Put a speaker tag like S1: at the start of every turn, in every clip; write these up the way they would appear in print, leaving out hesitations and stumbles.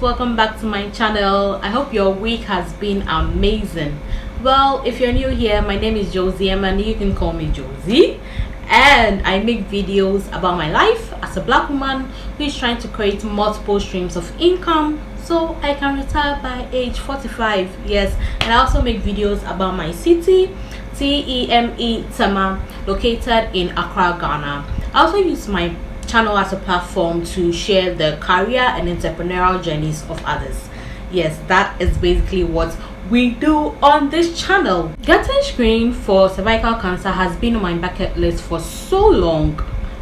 S1: welcome back to my channel. I hope your week has been amazing. Well, if you're new here, my name is Josie and you can call me Josie, and I make videos about my life as a black woman who is trying to create multiple streams of income so I can retire by age 45. Yes, and I also make videos about my city, Tema, located in Accra, Ghana. I also use my channel as a platform to share the career and entrepreneurial journeys of others. Yes, that is basically what we do on this channel. Getting screened for cervical cancer has been on my bucket list for so long,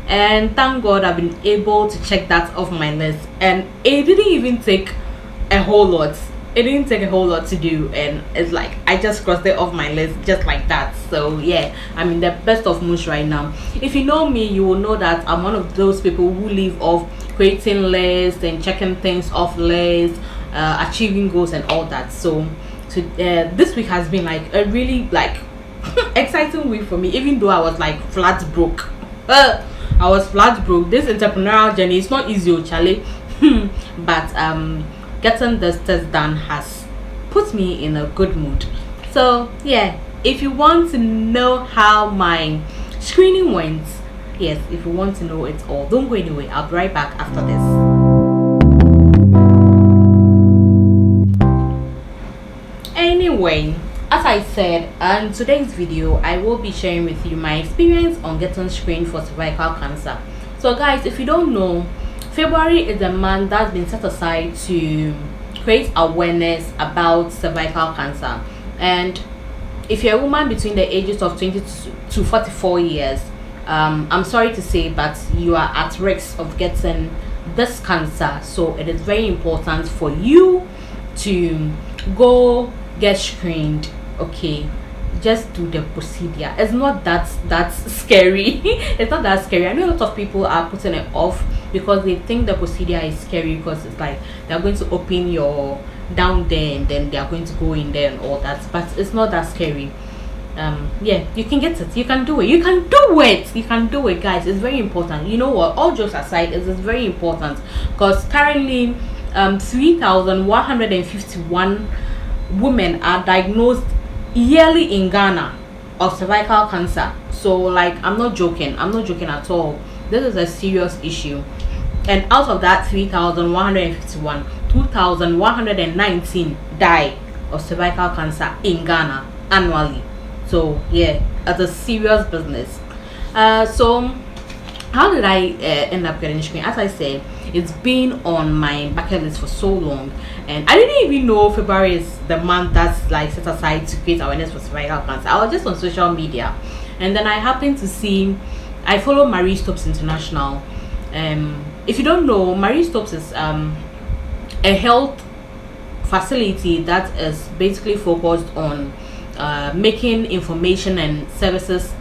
S1: and thank God I've been able to check that off my list, and it didn't even take a whole lot. It didn't take a whole lot to do, and it's like I just crossed it off my list just like that. So yeah, I'm in the best of moods right now. If you know me, you will know that I'm one of those people who live off creating lists and checking things off lists, achieving goals and all that. So this week has been like a really exciting week for me, even though I was like flat broke. I was flat broke. This entrepreneurial journey is not easy, Charlie. But getting this test done has put me in a good mood. So yeah, if you want to know how my screening went, yes, if you want to know it all, don't go anywhere. I'll be right back after this. Anyway, as I said, in today's video I will be sharing with you my experience on getting screened for cervical cancer. So guys, if you don't know, February is a month that's been set aside to create awareness about cervical cancer. And if you're a woman between the ages of 20 to 44 years, I'm sorry to say, but you are at risk of getting this cancer. So it is very important for you to go get screened. Okay, just do the procedure. It's not that scary. It's not that scary. I know a lot of people are putting it off because they think the procedure is scary, because it's like they're going to open your down there and then they are going to go in there and all that. But it's not that scary. Yeah, you can get it. You can do it. You can do it. You can do it, guys. It's very important. You know what, all jokes aside, it is very important because currently 3,151 women are diagnosed yearly in Ghana of cervical cancer. So like, I'm not joking at all. This is a serious issue. And out of that 3,151, 2,119 die of cervical cancer in Ghana annually. So yeah, it's a serious business. So how did I end up getting screened? As I said, it's been on my bucket list for so long, and I didn't even know February is the month that's like set aside to create awareness for cervical cancer. I was just on social media, and then I happened to see, I follow Marie Stopes International. If you don't know, Marie Stopes is a health facility that is basically focused on making information and services,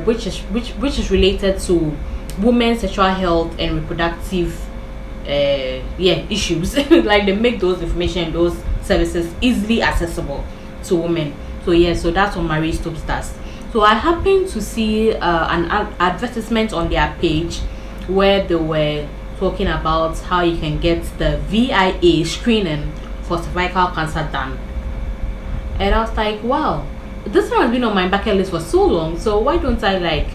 S1: which is related to women's sexual health and reproductive issues. Like, they make those information, those services easily accessible to women. So yeah, so that's what Marie Stopes does. So I happened to see an advertisement on their page where they were talking about how you can get the VIA screening for cervical cancer done. And I was like, wow, this one has been on my bucket list for so long, so why don't I like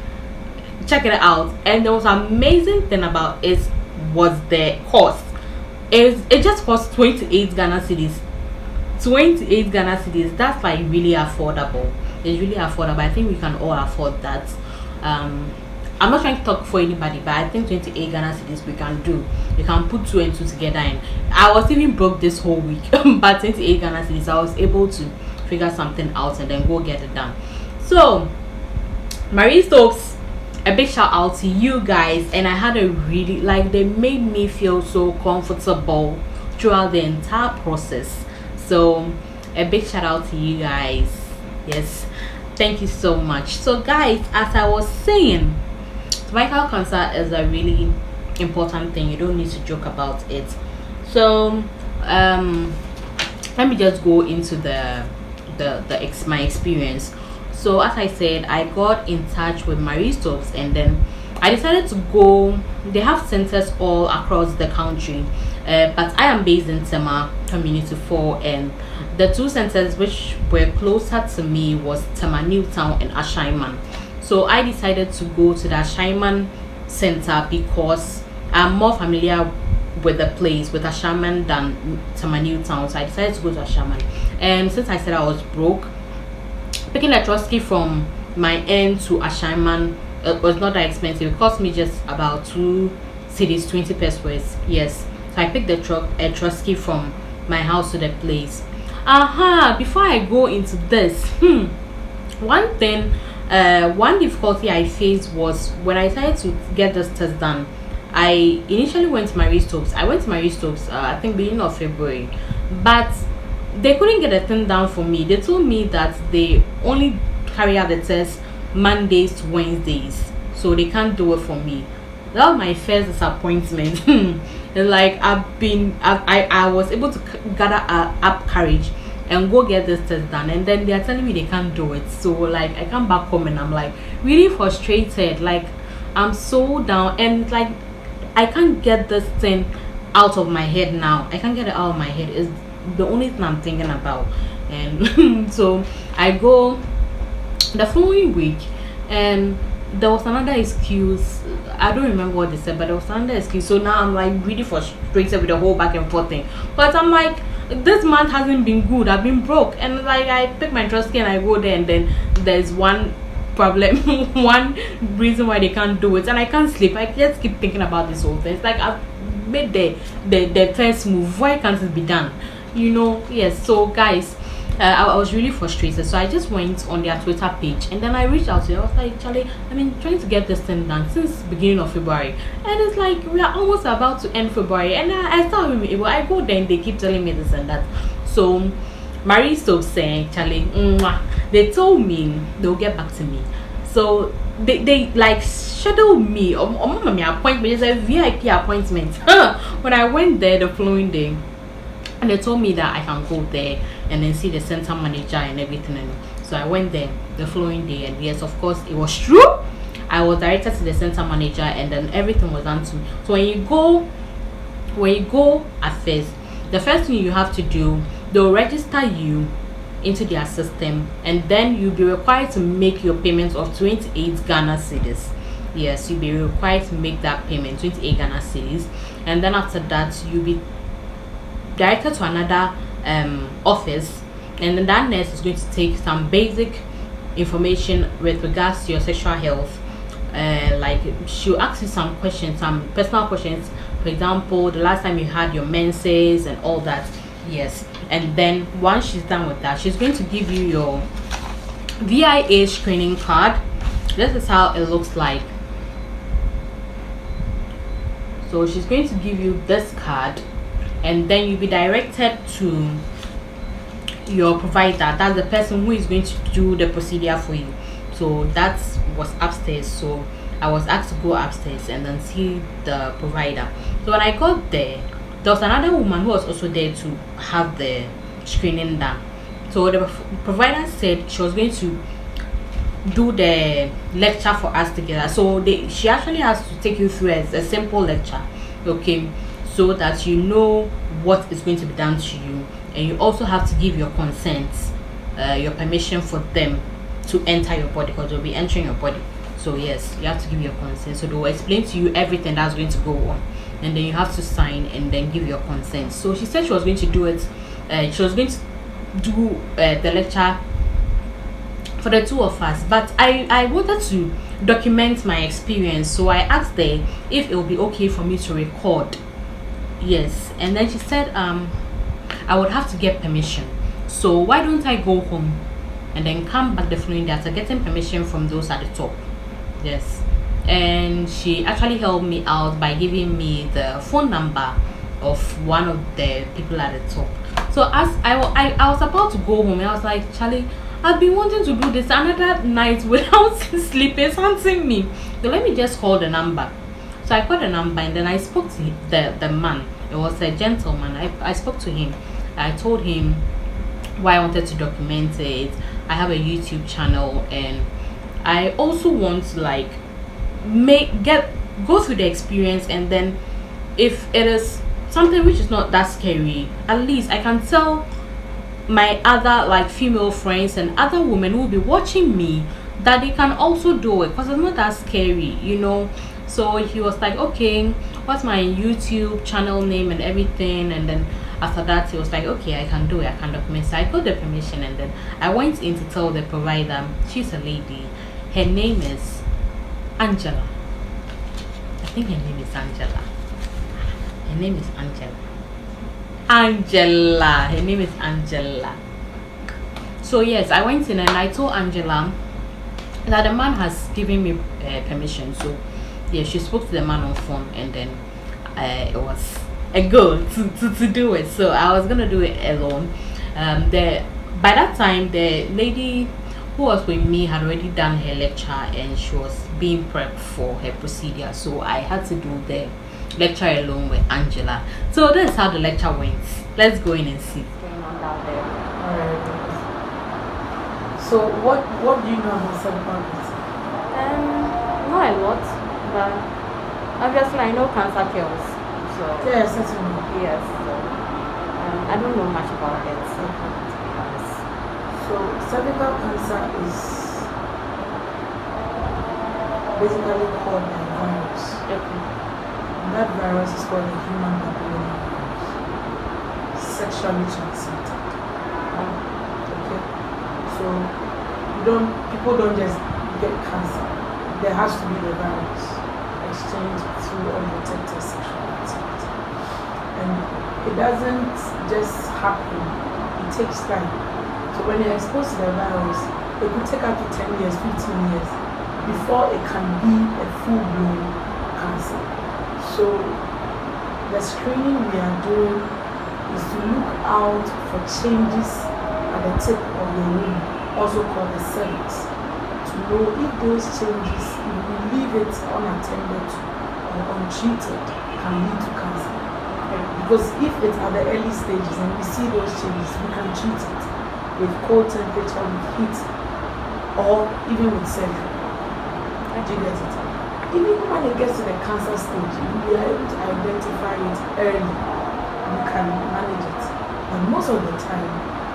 S1: check it out? And the most amazing thing about it was the cost. It just cost 28 Ghana cedis. 28 Ghana cedis. That's like really affordable. It's really affordable. I think we can all afford that. I'm not trying to talk for anybody, but I think 28 Ghana cedis we can do. You can put 2 and 2 together, and I was even broke this whole week. But 28 Ghana cedis, I was able to figure something out and then go get it done. So Marie Stopes, a big shout out to you guys. And I had a really, they made me feel so comfortable throughout the entire process. So a big shout out to you guys. Yes, thank you so much. So guys, as I was saying, cervical cancer is a really important thing. You don't need to joke about it. So let me just go into my experience. So as I said, I got in touch with Marie Stopes, and then I decided to go. They have centers all across the country, but I am based in Tema Community 4, and the two centers which were closer to me was Tema Newtown and Ashaiman. So I decided to go to the Ashaiman center because I'm more familiar with the place with Ashaiman than Tema Newtown. So I decided to go to Ashaiman, and since I said I was broke, picking a trust key from my end to Ashaiman was not that expensive. It cost me just about 2 cities, 20 pesos. Yes. So I picked the trust key from my house to the place. Before I go into this, one thing, one difficulty I faced was when I decided to get this test done. I initially went to Marie Stopes. I went to Marie Stopes, I think beginning of February, but they couldn't get a thing down for me. They told me that they only carry out the test Mondays to Wednesdays, so they can't do it for me. That was my first disappointment. And like I was able to gather up courage and go get this test done, and then they are telling me they can't do it. So like I come back home and I'm like really frustrated. Like I'm so down, and like I can't get this thing out of my head now. I can't get it out of my head. It's the only thing I'm thinking about. And so I go the following week, and there was another excuse. I don't remember what they said, but there was another excuse. So now I'm like really frustrated with the whole back and forth thing. But I'm like, this month hasn't been good. I've been broke, and like I pick my trust key and I go there, and then there's one problem, one reason why they can't do it, and I can't sleep. I just keep thinking about this whole thing. It's like I've made the first move. Why can't it be done? Yes. So guys, I was really frustrated, so I just went on their Twitter page, and then I reached out to them. I was like, Charlie, I've been trying to get this thing done since beginning of February, and it's like we are almost about to end February, and I still haven't been able. I go there and they keep telling me this and that. So Marie Stokes saying, Charlie, they told me they'll get back to me. So they like scheduled me or my appointment. It's a VIP appointment. When I went there the following day, and they told me that I can go there and then see the center manager and everything. And so I went there the following day, and yes, of course, it was true. I was directed to the center manager, and then everything was done to me. So when you go at first, the first thing you have to do, they'll register you into their system, and then you'll be required to make your payment of 28 Ghana cedis. Yes, you'll be required to make that payment, 28 Ghana cedis, and then after that you'll be directed to another office, and then that nurse is going to take some basic information with regards to your sexual health. Like she'll ask you some questions, some personal questions, for example, the last time you had your menses and all that. Yes, and then once she's done with that, she's going to give you your VIA screening card. This is how it looks like. So she's going to give you this card, and then you'll be directed to your provider. That's the person who is going to do the procedure for you. So that was upstairs, so I was asked to go upstairs and then see the provider. So when I got there was another woman who was also there to have the screening done. So the provider said she was going to do the lecture for us together. So she actually has to take you through a simple lecture, okay, so that you know what is going to be done to you, and you also have to give your consent, your permission for them to enter your body, because they'll be entering your body. So yes, you have to give your consent. So they will explain to you everything that's going to go on, and then you have to sign and then give your consent. So she said she was going to do it. She was going to do the lecture for the two of us, but I wanted to document my experience, so I asked her if it would be okay for me to record. Yes, and then she said I would have to get permission. So why don't I go home and then come back the following day after getting permission from those at the top? Yes, and she actually helped me out by giving me the phone number of one of the people at the top. So as I was about to go home, I was like, Charlie, I've been wanting to do this another night without sleeping, something me. So let me just call the number. So I called the number, and then I spoke to the man. It was a gentleman. I spoke to him. I told him why I wanted to document it. I have a YouTube channel, and I also want go through the experience, and then if it is something which is not that scary, at least I can tell my other like female friends and other women who will be watching me that they can also do it, because it's not that scary, you know. So he was like, okay, what's my YouTube channel name and everything, and then after that he was like, okay, I can do it, I can document. So I got the permission, and then I went in to tell the provider. She's a lady, her name is Angela. I think her name is Angela. Her name is Angela. Her name is Angela. So yes, I went in and I told Angela that the man has given me permission. So yeah, she spoke to the man on phone, and then it was a go to do it. So I was gonna do it alone. By that time, the lady who was with me had already done her lecture, and she was being prepped for her procedure. So I had to do the lecture alone with Angela. So that's how the lecture went. Let's go in and see what's going on down there.
S2: Alright. So what do you know about cervical cancer?
S1: Not a lot, but obviously I know cancer kills. So
S2: Yeah, certainly.
S1: yes, so I don't know much about it.
S2: So cervical cancer is basically called a virus.
S1: Okay.
S2: And that virus is called the human papilloma virus. Sexually transmitted. Okay. So people don't just get cancer. There has to be the virus exchanged through unprotected sexual activity. And it doesn't just happen. It takes time. So when you're exposed to the virus, it could take up to 10 years, 15 years before it can be a full-blown cancer. So the screening we are doing is to look out for changes at the tip of the womb, also called the cervix, to know if those changes, if we leave it unattended to or untreated, can lead to cancer. Because if it's at the early stages and we see those changes, we can treat it with cold temperature, with heat, or even with surgery. Do you get it? Even when it gets to the cancer stage, we are able to identify it early. We can manage it. And most of the time,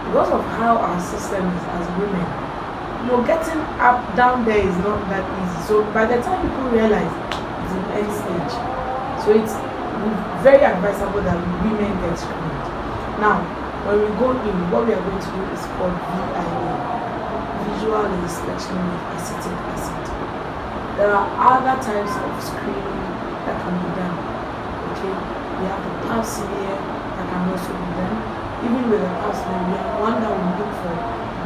S2: because of how our system is as women, getting up down there is not that easy. So by the time people realize it's an end stage, so it's very advisable that women get screened. Now, when we go in, what we are going to do is called VIA, visual inspection with acetic acid. There are other types of screening that can be done. Okay, we have the pap smear that can also be done. Even with the pap smear, we have one that will look for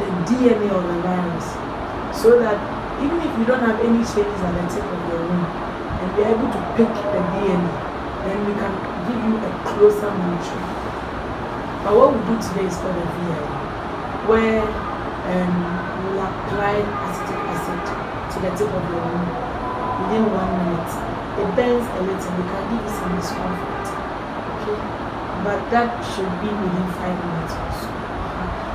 S2: the DNA of the virus, so that even if you don't have any changes at the tip of your womb, and we are able to pick the DNA, then we can give you a closer monitoring. But what we do today is called a VIA, where we will apply acetic acid to the tip of your womb within 1 minute. It burns a little, we can give you some discomfort. Okay? But that should be within 5 minutes or so.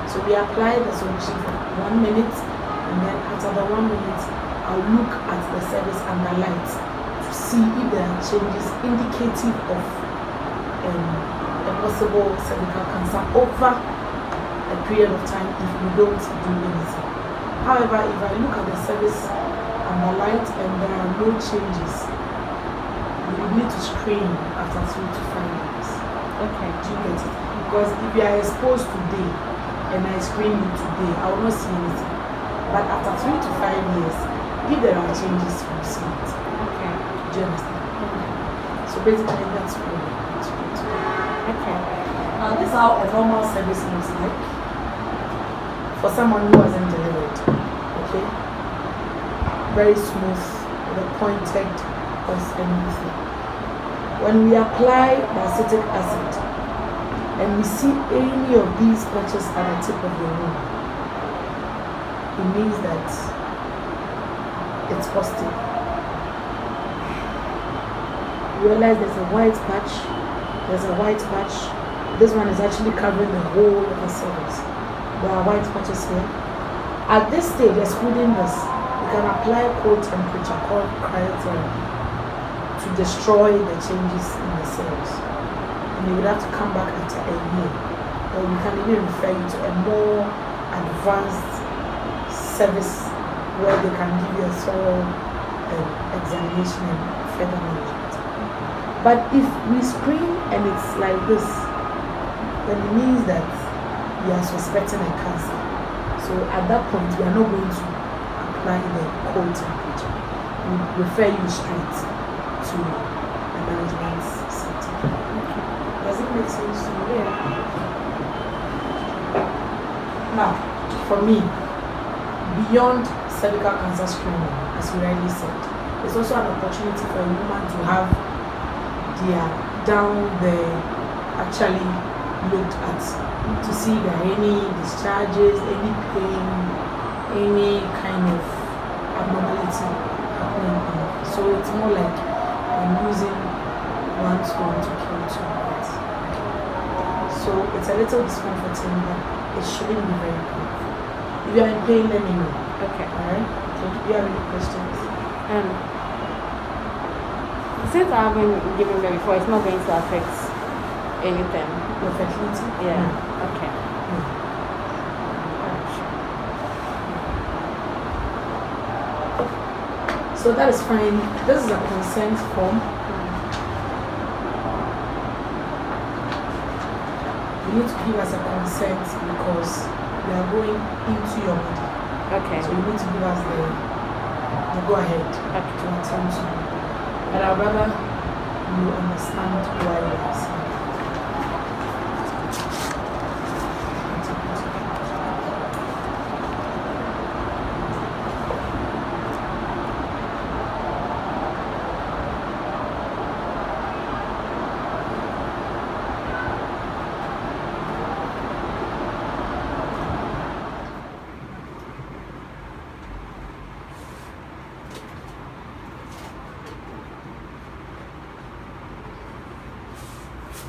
S2: So we apply the solution for 1 minute, and then after the 1 minute, I'll look at the cervix under light to see if there are changes indicative of a possible cervical cancer over a period of time if we don't do anything. However, if I look at the cervix under light and there are no changes, we would need to screen after 3 to 5 years.
S1: Okay.
S2: Do you get it? Because if you are exposed today and I screen you today, I will not see anything. But after 3 to 5 years, if there are changes, we'll see it.
S1: Okay.
S2: Do you understand? Okay. So basically, that's what we're going to do today.
S1: Okay.
S2: Now, this is how a normal cervix looks like for someone who hasn't delivered. Okay? Very smooth, with a pointed cause and everything. When we apply the acetic acid and we see any of these patches at the tip of the womb, it means that it's positive. You realize there's a white patch, this one is actually covering the whole of the cervix. There are white patches here. At this stage, excluding this, you can apply cold temperature called cryotherapy to destroy the changes in the cells. And you would have to come back after a year. Or we can even refer you to a more advanced service where they can give you a thorough examination and further management. But if we screen and it's like this, then it means that we are suspecting a cancer. So at that point, we are not going to apply the cold temperature. We refer you straight to the management center. Okay. Does it make sense to you? Yeah. Now, for me, beyond cervical cancer screening, as we already said, it's also an opportunity for a woman to have their down there actually looked at to see if there are any discharges, any pain, any kind of abnormality happening. So it's more like I'm using one stone to kill two birds. So it's a little discomforting, but it shouldn't be very painful. If you are in pain, let me know.
S1: Okay.
S2: Alright? So do you have any questions?
S1: Since I haven't given birth before, it's not going to affect anything.
S2: Your fertility?
S1: Yeah.
S2: No.
S1: Okay.
S2: No. So that is fine. This is a consent form. You need to give us a consent because we are going into your body.
S1: Okay.
S2: So you need to give us the go ahead to attend to you. But I'd rather you understand why we are saying.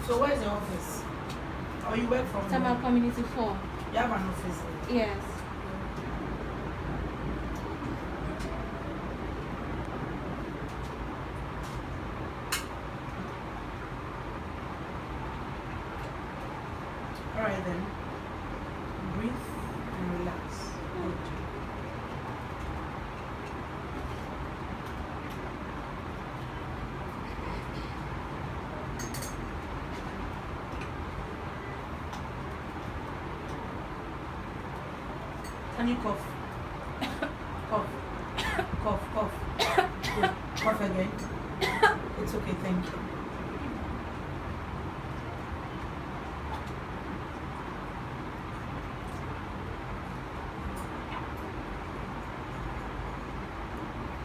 S2: So where is your office? Or you work from
S1: Summer Community 4.
S2: You have an office?
S1: Yes.
S2: Alright then. Breathe and relax. Good. Can you cough? Cough. Cough, cough. Good. Cough again. It's okay, thank you.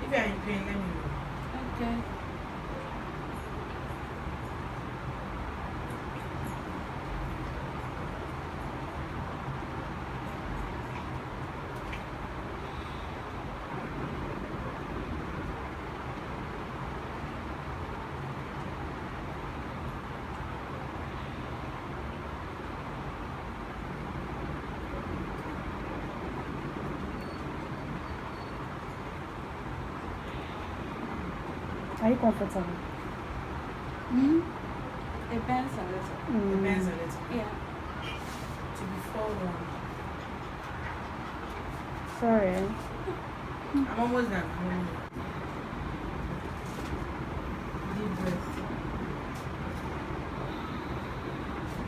S2: If you are in pain, let me know.
S1: Okay.
S3: Are you comfortable?
S1: Depends a little.
S2: Depends a little.
S1: Yeah.
S2: To be forewarned.
S3: Sorry.
S2: I'm almost done. Deep breath.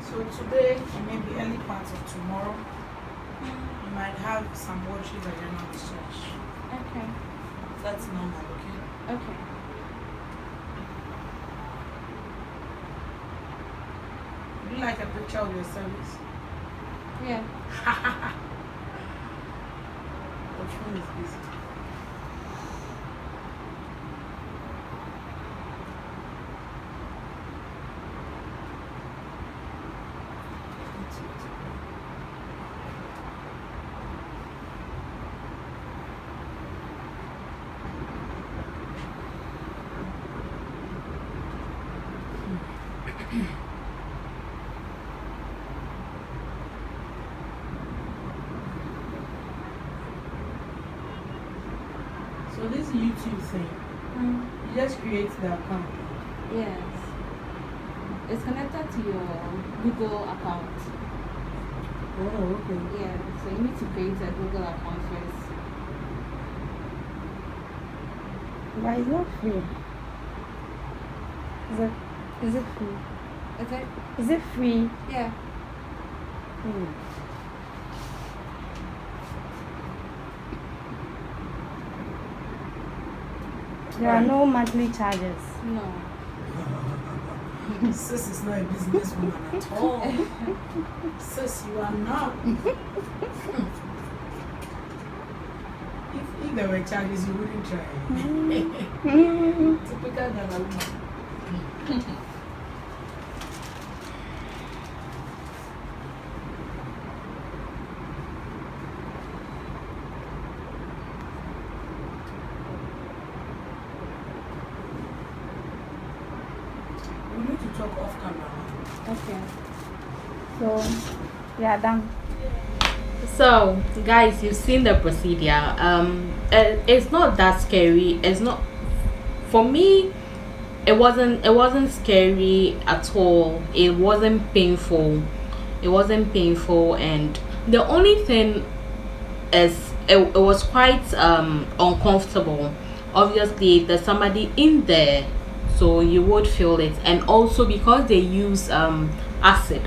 S2: So today, and maybe early parts of tomorrow, you might have some watery vaginal discharge.
S1: Okay.
S2: That's normal, okay?
S1: Okay.
S2: Would you like a picture of your cervix?
S1: Yeah.
S2: The phone is busy. So this YouTube thing, you just create the account.
S1: Yes. It's connected to your Google account.
S2: Oh, okay.
S1: Yeah. So you need to create a Google account first.
S3: But it's not free. Is it free?
S1: Is it?
S3: Is it free?
S1: Yeah.
S3: There are no monthly charges.
S1: No.
S2: Sis is not a businesswoman at all. Sis, you are not. If there were charges, you wouldn't try. Typical Ghana woman. We need to talk off camera.
S1: Okay.
S3: So, yeah, done.
S1: So, guys, you've seen the procedure. It's not that scary. It's not, for me. It wasn't scary at all. It wasn't painful. It wasn't painful, and the only thing is it was quite uncomfortable. Obviously, there's somebody in there, so you would feel it, and also because they use acid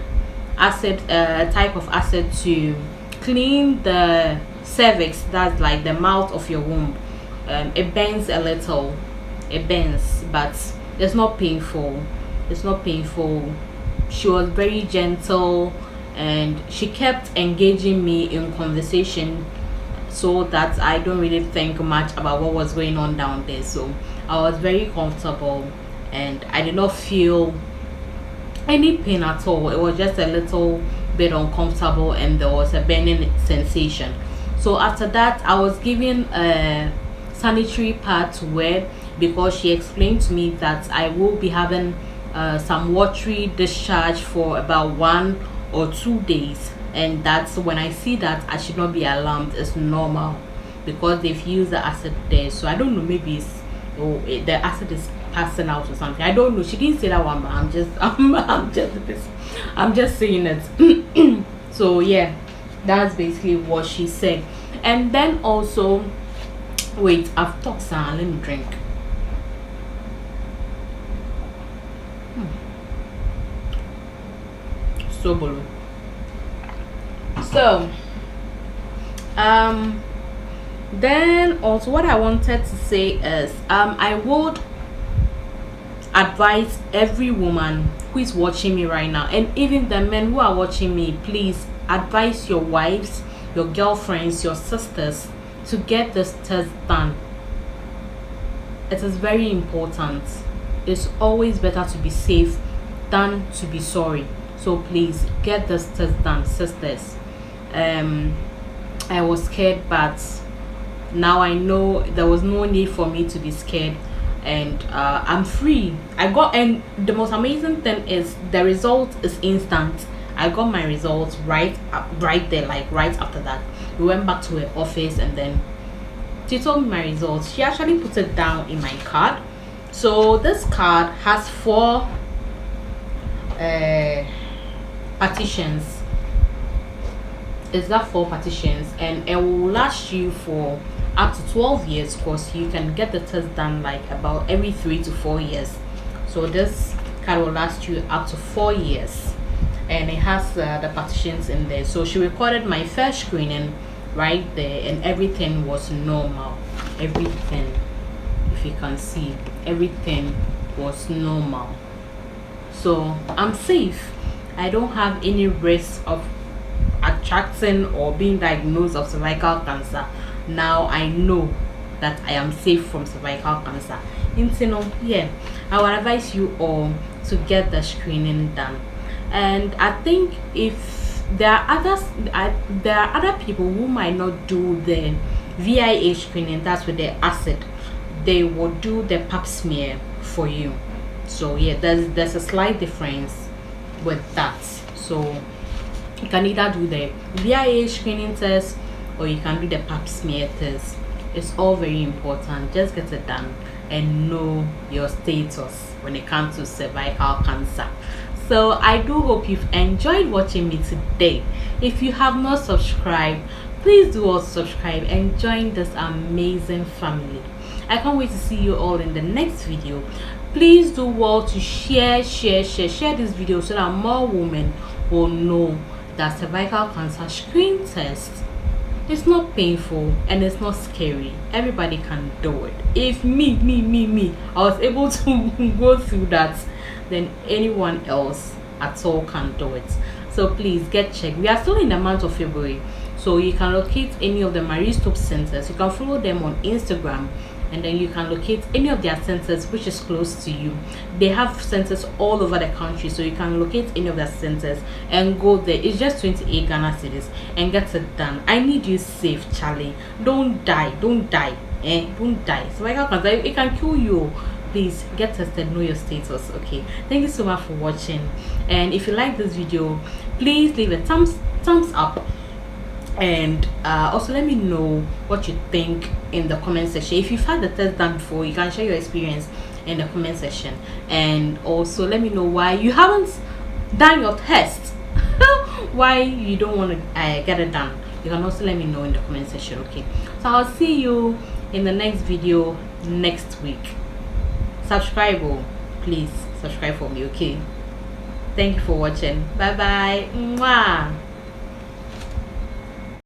S1: type of acid to clean the cervix, that's like the mouth of your womb. It bends a little, but it's not painful. She was very gentle, and she kept engaging me in conversation, so that I don't really think much about what was going on down there. So I was very comfortable, and I did not feel any pain at all. It was just a little bit uncomfortable, and there was a burning sensation. So after that, I was given a sanitary pad to wear, because she explained to me that I will be having some watery discharge for about 1 or 2 days, and that's when I see that I should not be alarmed. It's normal, because they've used the acid there. So I don't know, maybe it's the acid is passing out or something. I don't know. She didn't say that one, but I'm just saying it. So yeah, that's basically what she said. And then also, wait, I've talked some. Let me drink. So blue. So then also what I wanted to say is I would advise every woman who is watching me right now, and even the men who are watching me, please advise your wives, your girlfriends, your sisters to get this test done. It is very important. It's always better to be safe than to be sorry. So please get this test done, sisters. I was scared, but now I know there was no need for me to be scared, and I'm free. And the most amazing thing is the result is instant. I got my results right there, like right after that. We went back to her office, and then she told me my results. She actually put it down in my card. So this card has 4 partitions. It's got 4 partitions, and it will last you for up to 12 years, because you can get the test done like about every 3 to 4 years. So this card will last you up to 4 years, and it has the partitions in there. So she recorded my first screening right there, and everything was normal. Everything, if you can see, everything was normal. So I'm safe. I don't have any risk of attracting or being diagnosed of cervical cancer. Now I know that I am safe from cervical cancer. Yeah, I would advise you all to get the screening done. And I think if there are other people who might not do the VIH screening, that's with the acid, they will do the pap smear for you. So yeah, there's a slight difference with that. So you can either do the VIH screening test, or you can do the pap smear test. It's all very important. Just get it done and know your status when it comes to cervical cancer. So I do hope you've enjoyed watching me today. If you have not subscribed, please do also subscribe and join this amazing family. I can't wait to see you all in the next video. Please do well to share this video so that more women will know that cervical cancer screen test, it's not painful and it's not scary. Everybody can do it. If me I was able to go through that, then anyone else at all can do it. So please get checked. We are still in the month of February, so you can locate any of the Marie Stopes centers. You can follow them on Instagram, and then you can locate any of their centers which is close to you. They have centers all over the country, so you can locate any of their centers and go there. It's just 28 Ghana cedis and get it done. I need you safe, Charlie. Don't die. Don't die. Don't die. Cervical cancer, it can kill you. Please get tested, know your status. Okay, thank you so much for watching, and if you like this video, please leave a thumbs up, and also let me know what you think in the comment section. If you've had the test done before, you can share your experience in the comment section, and also let me know why you haven't done your test. Why you don't want to get it done. You can also let me know in the comment section. Okay, so I'll see you in the next video next week. Subscribe, please subscribe for me. Okay, thank you for watching. Bye bye. Mwah.